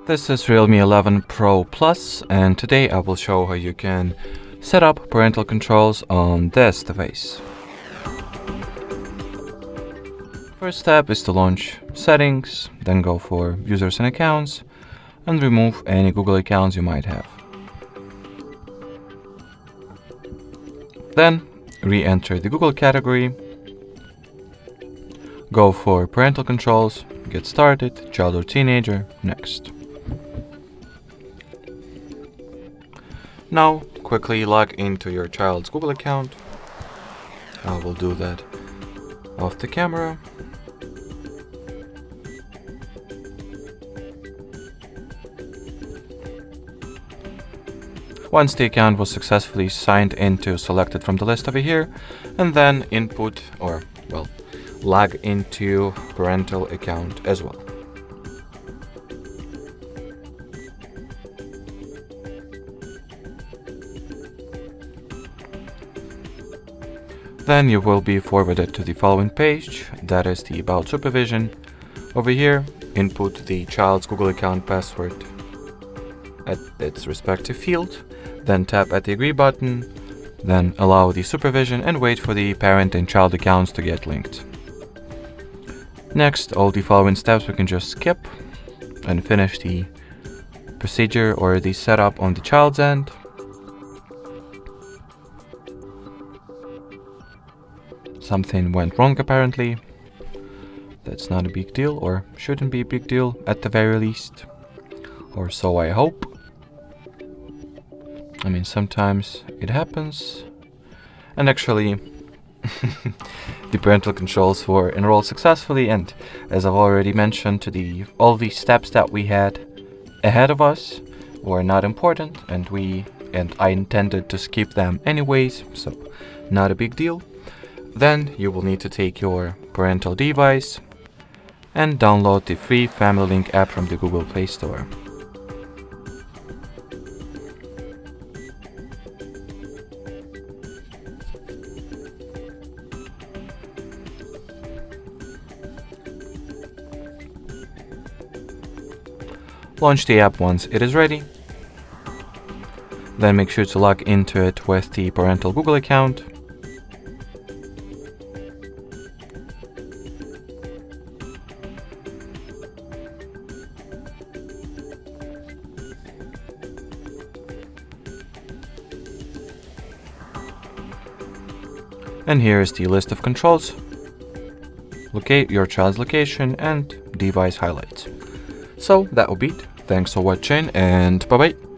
This is Realme 11 Pro Plus, and today I will show how you can set up parental controls on this device. First step is to launch Settings, then go for Users and Accounts, and remove any Google accounts you might have. Then re-enter the Google category, go for Parental Controls, Get Started, Child or Teenager, Next. Now, quickly log into your child's Google account. I will do that off the camera. Once the account was successfully signed into, select it from the list over here, and then log into parental account as well. Then you will be forwarded to the following page, that is the About Supervision. Over here, input the child's Google account password at its respective field, then tap at the Agree button, then allow the supervision and wait for the parent and child accounts to get linked. Next, all the following steps we can just skip and finish the procedure or the setup on the child's end. Something went wrong apparently. That's not a big deal, or shouldn't be a big deal at the very least. Or so I hope. I mean, sometimes it happens. And actually, the parental controls were enrolled successfully, and as I've already mentioned, all the steps that we had ahead of us were not important, and I intended to skip them anyways, so not a big deal. Then you will need to take your parental device and download the free Family Link app from the Google Play Store. Launch the app once it is ready. Then make sure to log into it with the parental Google account. And here is the list of controls. Locate your child's location and device highlights. So that will be it. Thanks for watching, and bye bye.